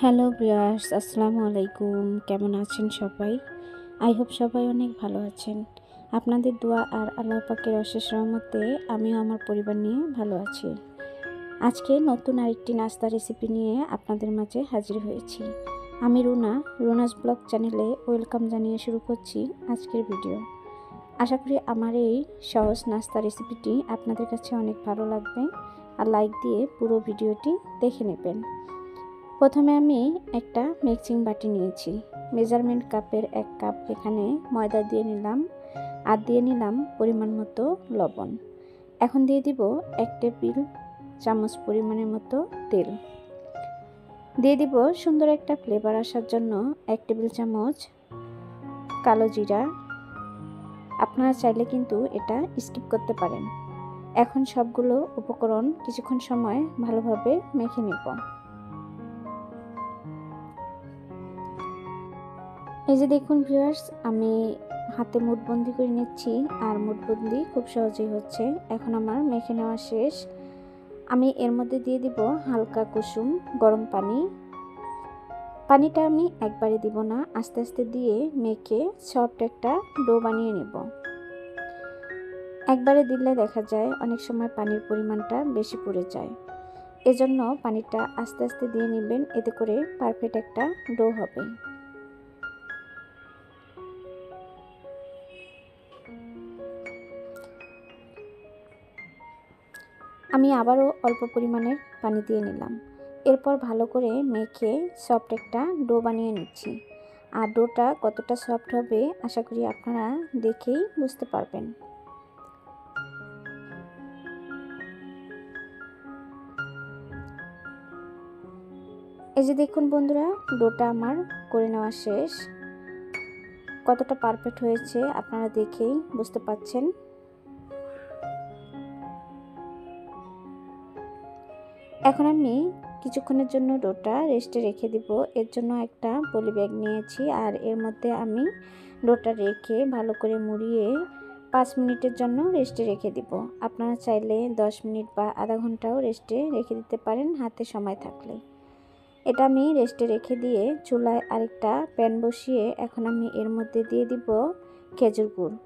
Hello viewers, আসসালামু আলাইকুম। কেমন আছেন সবাই? আই হোপ সবাই অনেক ভালো আছেন। আপনাদের দোয়া আর আল্লাহ পাকের অশেষ রহমতে আমিও আমার পরিবার নিয়ে ভালো আছি। আজকে নতুন আরেকটি নাস্তা রেসিপি নিয়ে আপনাদের মাঝে হাজির হয়েছি। আমি রুনাস ব্লগ চ্যানেলে ওয়েলকাম জানিয়ে শুরু করছি আজকের ভিডিও। আশা করি আমার এই সহজ নাস্তা রেসিপিটি আপনাদের কাছে অনেক ভালো লাগবে আর লাইক দিয়ে পুরো ভিডিওটি দেখে নেবেন। প্রথমে আমি একটা মিক্সিং বাটি নিয়েছি। মেজারমেন্ট কাপের 1 কাপ এখানে ময়দা দিয়ে নিলাম আর দিয়ে নিলাম পরিমাণ মতো লবণ। এখন দিয়ে দিব 1 টেবিল চামচ পরিমাণের মতো তেল। দিয়ে দিব সুন্দর একটা ফ্লেভার আসার জন্য 1 টেবিল চামচ কালো জিরা। আপনারা চাইলে কিন্তু এটা স্কিপ করতে পারেন। এখন সবগুলো উপকরণ কিছুক্ষণ সময় ভালোভাবে মেখে নেব। এই যে দেখুন ভিউয়ার্স, আমি হাতে মুঠবন্দি করে নিচ্ছি আর মুঠবন্দি খুব সহজেই হচ্ছে। এখন আমার মেখে নেওয়া শেষ। আমি এর মধ্যে দিয়ে দিব হালকা কুসুম গরম পানি। পানিটা আমি একবারে দিব না, আস্তে আস্তে দিয়ে মেখে সফট একটা ডো বানিয়ে নেব। একবারে দিলে দেখা যায় অনেক সময় পানির পরিমাণটা বেশি পড়ে যায়, এজন্য পানিটা আস্তে আস্তে দিয়ে নেবেন, এতে করে পারফেক্ট একটা ডো হবে। আমি আবারও অল্প পরিমাণের পানি দিয়ে নিলাম। এরপর ভালো করে মেখে সফট একটা ডো বানিয়ে নিচ্ছি। আর ডোটা কতটা সফট হবে আশা করি আপনারা দেখেই বুঝতে পারবেন। এই যে দেখুন বন্ধুরা, ডোটা আমার করে নেওয়া শেষ। কতটা পারফেক্ট হয়েছে আপনারা দেখেই বুঝতে পারছেন। এখন আমি কিছুক্ষণের জন্য ডোটা রেস্টে রেখে দিব। এর জন্য একটা পলি ব্যাগ নিয়েছি আর এর মধ্যে আমি ডোটা রেখে ভালো করে মুড়িয়ে 5 মিনিটের জন্য রেস্টে রেখে দিব। আপনারা চাইলে 10 মিনিট বা আধা ঘন্টাও রেস্টে রেখে দিতে পারেন হাতে সময় থাকলে। এটা আমি রেস্টে রেখে দিয়ে চুলায় আরেকটা প্যান বসিয়ে এখন আমি এর মধ্যে দিয়ে দিব খেজুর গুড়।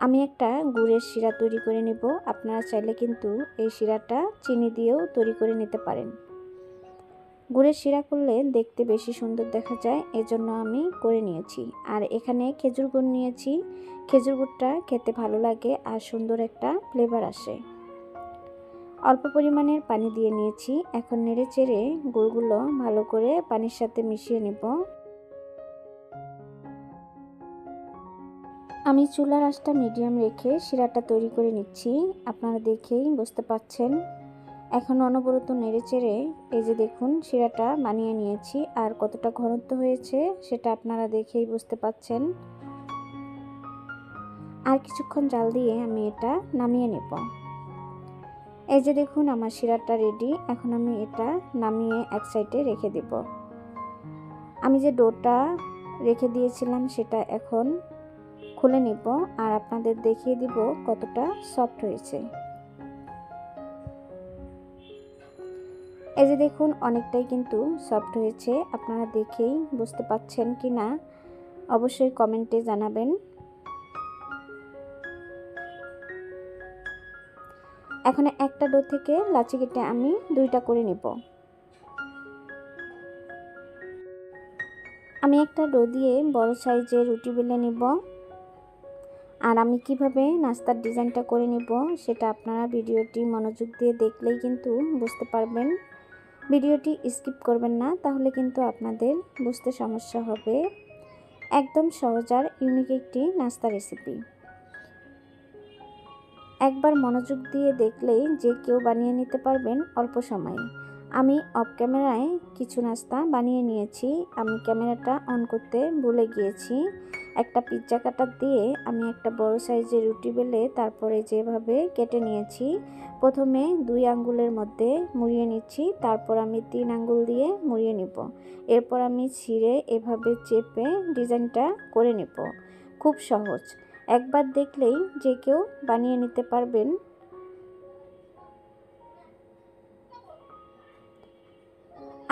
আমি একটা গুড়ের শিরা তৈরি করে নেব। আপনারা চাইলে কিন্তু এই শিরাটা চিনি দিয়েও তৈরি করে নিতে পারেন। গুড়ের শিরা করলে দেখতে বেশি সুন্দর দেখা যায়, এজন্য আমি করে নিয়েছি। আর এখানে খেজুর গুড় নিয়েছি। খেজুর গুড়টা খেতে ভালো লাগে আর সুন্দর একটা ফ্লেভার আসে। অল্প পরিমাণের পানি দিয়ে নিয়েছি। এখন নেড়ে চেড়ে গুড়গুলো ভালো করে পানির সাথে মিশিয়ে নেব। আমি চুলার আঁচটা মিডিয়াম রেখে শিরাটা তৈরি করে নিচ্ছি। আপনারা দেখেই বুঝতে পাচ্ছেন। এখন অনবরত নেড়েচেড়ে এই যে দেখুন শিরাটা বানিয়ে নিয়েছি। আর কতটা ঘনত্ব হয়েছে সেটা আপনারা দেখেই বুঝতে পাচ্ছেন। আর কিছুক্ষণ জাল দিয়ে আমি এটা নামিয়ে নেব। এই যে দেখুন আমার শিরাটা রেডি। এখন আমি এটা নামিয়ে এক সাইডে রেখে দেব। আমি যে ডোটা রেখে দিয়েছিলাম সেটা এখন খুলে নিব আর আপনাদের দেখিয়ে দিব কতটা সফট হয়েছে। এই যে দেখুন অনেকটাই কিন্তু সফট হয়েছে। আপনারা দেখেই বুঝতে পাচ্ছেন কি না অবশ্যই কমেন্টে জানাবেন। এখন একটা ডো থেকে লাচি কেটে আমি 2টা করে নেব। আমি একটা ডো দিয়ে বড় সাইজের রুটি বেলে নেব। আর আমি কিভাবে নাস্তার ডিজাইনটা করে নেব সেটা আপনারা ভিডিওটি মনোযোগ দিয়ে দেখলেই কিন্তু বুঝতে পারবেন। ভিডিওটি স্কিপ করবেন না, তাহলে কিন্তু আপনাদের বুঝতে সমস্যা হবে। একদম সহজ আর ইউনিক একটি নাস্তা রেসিপি। একবার মনোযোগ দিয়ে দেখলেই যে কেউ বানিয়ে নিতে পারবেন অল্প সময়ে। আমি অফ ক্যামেরায় কিছু নাস্তা বানিয়ে নিয়েছি। আমি ক্যামেরাটা অন করতে ভুলে গিয়েছি। একটা পিৎজা কাটার দিয়ে আমি একটা বড় সাইজের রুটি বেলে তারপরে যেভাবে কেটে নিয়েছি। প্রথমে 2 আঙ্গুলের মধ্যে মুড়িয়ে নিচ্ছি, তারপর আমি 3 আঙ্গুল দিয়ে মুড়িয়ে নেব। এরপর আমি ছিঁড়ে এভাবে চেপে ডিজাইনটা করে নেব। খুব সহজ, একবার দেখলেই যে কেউ বানিয়ে নিতে পারবেন।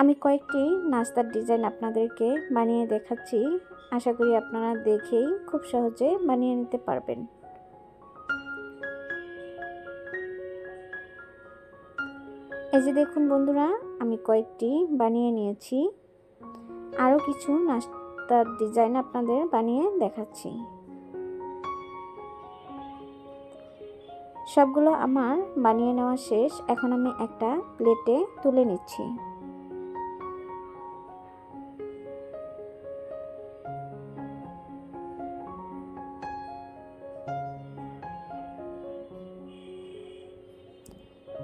আমি কয়েকটি নাস্তার ডিজাইন আপনাদেরকে বানিয়ে দেখাচ্ছি। আশা করি আপনারা দেখেই খুব সহজে বানিয়ে নিতে পারবেন। এই যে দেখুন বন্ধুরা, আমি কয়েকটি বানিয়ে নিয়েছি। আরও কিছু নাস্তার ডিজাইন আপনাদের বানিয়ে দেখাচ্ছি। সবগুলো আমার বানিয়ে নেওয়া শেষ। এখন আমি একটা প্লেটে তুলে নিচ্ছি।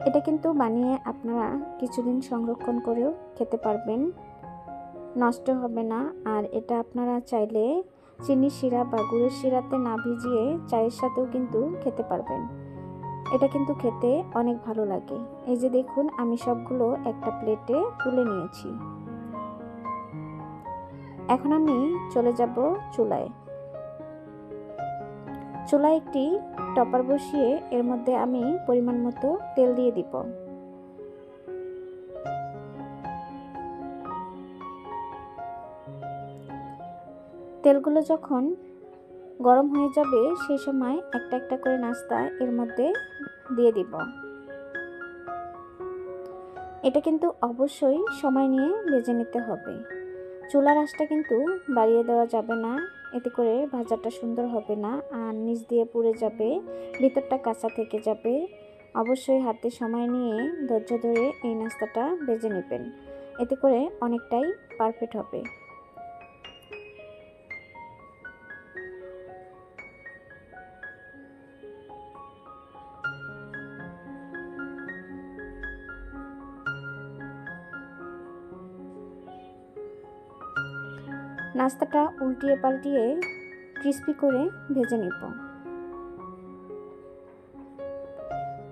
এটা কিন্তু বানিয়ে আপনারা কিছুদিন সংরক্ষণ করেও খেতে পারবেন, নষ্ট হবে না। আর এটা আপনারা চাইলে চিনির শিরা বা গুড়ের শিরাতে না ভিজিয়ে চায়ের সাথেও কিন্তু খেতে পারবেন। এটা কিন্তু খেতে অনেক ভালো লাগে। এই যে দেখুন, আমি সবগুলো একটা প্লেটে তুলে নিয়েছি। এখন আমি চলে যাব চুলায়। চুলায় একটি টপার বসিয়ে এর মধ্যে আমি পরিমাণ মতো তেল দিয়ে দিব। তেলগুলো যখন গরম হয়ে যাবে সেই সময় একটা একটা করে নাস্তা এর মধ্যে দিয়ে দিব। এটা কিন্তু অবশ্যই সময় নিয়ে ভেজে নিতে হবে। চুলার আঁচটা কিন্তু বাড়িয়ে দেওয়া যাবে না, এতে করে ভাজাটা সুন্দর হবে না আর নিচ দিয়ে পুড়ে যাবে, ভিতরটা কাঁচা থেকে যাবে। অবশ্যই হাতে সময় নিয়ে ধৈর্য ধরে এই নাস্তাটা ভেজে নেবেন, এতে করে অনেকটাই পারফেক্ট হবে। নাস্তাটা উল্টিয়ে পাল্টিয়ে ক্রিস্পি করে ভেজে নিব।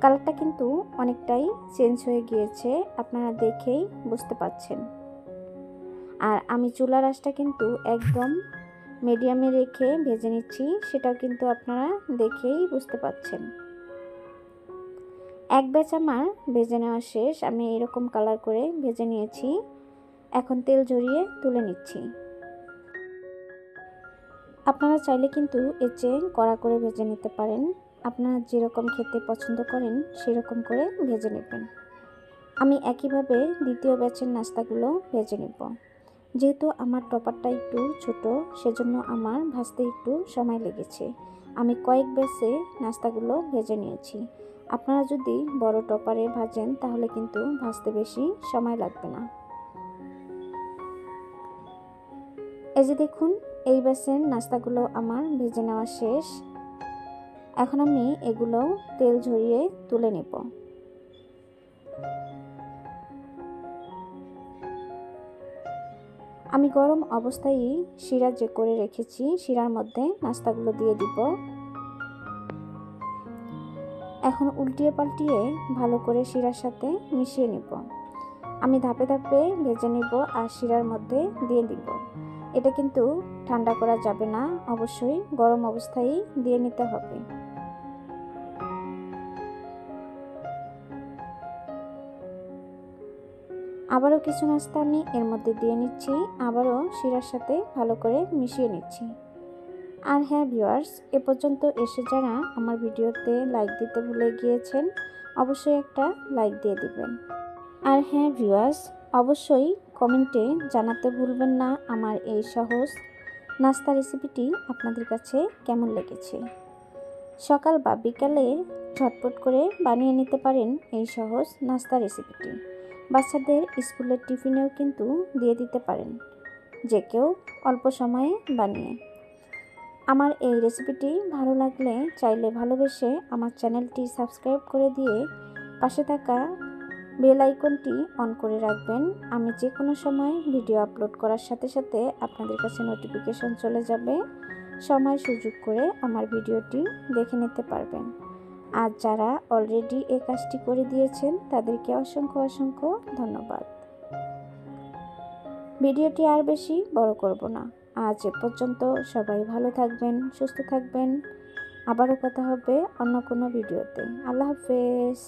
কালারটা কিন্তু অনেকটাই চেঞ্জ হয়ে গিয়েছে, আপনারা দেখেই বুঝতে পাচ্ছেন। আর আমি চুলার আঁচটা কিন্তু একদম মিডিয়ামে রেখে ভেজে নিচ্ছি, সেটাও কিন্তু আপনারা দেখেই বুঝতে পাচ্ছেন। এক ব্যাচ আমার ভেজে নেওয়া শেষ। আমি এরকম কালার করে ভেজে নিয়েছি। এখন তেল ঝরিয়ে তুলে নিচ্ছি। আপনারা চাইলে কিন্তু এর চেয়ে কড়া করে ভেজে নিতে পারেন। আপনারা যেরকম খেতে পছন্দ করেন সেরকম করে ভেজে নেবেন। আমি একইভাবে দ্বিতীয় ব্যাচের নাস্তাগুলো ভেজে নেব। যেহেতু আমার টপারটা একটু ছোট, সেজন্য আমার ভাজতে একটু সময় লেগেছে। আমি কয়েক ব্যাচে নাস্তাগুলো ভেজে নিয়েছি। আপনারা যদি বড় টপারে ভাজেন তাহলে কিন্তু ভাজতে বেশি সময় লাগবে না। এই যে দেখুন, এই ব্যাচের নাস্তাগুলো আমার ভেজে নেওয়া শেষ। এখন আমি এগুলো তেল ঝরিয়ে তুলে নেব। আমি গরম অবস্থায় শিরা যে করে রেখেছি শিরার মধ্যে নাস্তাগুলো দিয়ে দিব। এখন উল্টিয়ে পাল্টিয়ে ভালো করে শিরার সাথে মিশিয়ে নেব। আমি ধাপে ধাপে ভেজে নেব আর শিরার মধ্যে দিয়ে দিব। এটা কিন্তু ঠান্ডা করা যাবে না, অবশ্যই গরম অবস্থায় দিয়ে নিতে হবে। আবারও কিছু নাস্তা আমি এর মধ্যে দিয়ে নিচ্ছি, আবারও শিরার সাথে ভালো করে মিশিয়ে নিচ্ছি। আর হ্যাঁ ভিউয়ার্স, এ পর্যন্ত এসে যারা আমার ভিডিওতে লাইক দিতে ভুলে গিয়েছেন অবশ্যই একটা লাইক দিয়ে দিবেন। আর হ্যাঁ ভিউয়ার্স, অবশ্যই কমেন্টে জানাতে ভুলবেন না আমার এই সহজ নাস্তা রেসিপিটি আপনাদের কাছে কেমন লেগেছে। সকাল বা বিকালে ঝটপট করে বানিয়ে নিতে পারেন এই সহজ নাস্তা রেসিপিটি। বাচ্চাদের স্কুলের টিফিনেও কিন্তু দিয়ে দিতে পারেন, যে কেউ অল্প সময়ে বানিয়ে। আমার এই রেসিপিটি ভালো লাগলে চাইলে ভালোবেসে আমার চ্যানেলটি সাবস্ক্রাইব করে দিয়ে পাশে থাকা বেল আইকনটি অন করে রাখবেন। আমি যে কোনো সময় ভিডিও আপলোড করার সাথে সাথে আপনাদের কাছে নোটিফিকেশন চলে যাবে। সময় সুযোগ করে আমার ভিডিওটি দেখে নিতে পারবেন। আর যারা অলরেডি এই কাজটি করে দিয়েছেন তাদেরকে অসংখ্য অসংখ্য ধন্যবাদ। ভিডিওটি আর বেশি বড় করব না, আজ এ পর্যন্ত। সবাই ভালো থাকবেন, সুস্থ থাকবেন। আবারও কথা হবে অন্য কোনো ভিডিওতে। আল্লাহ হাফেজ।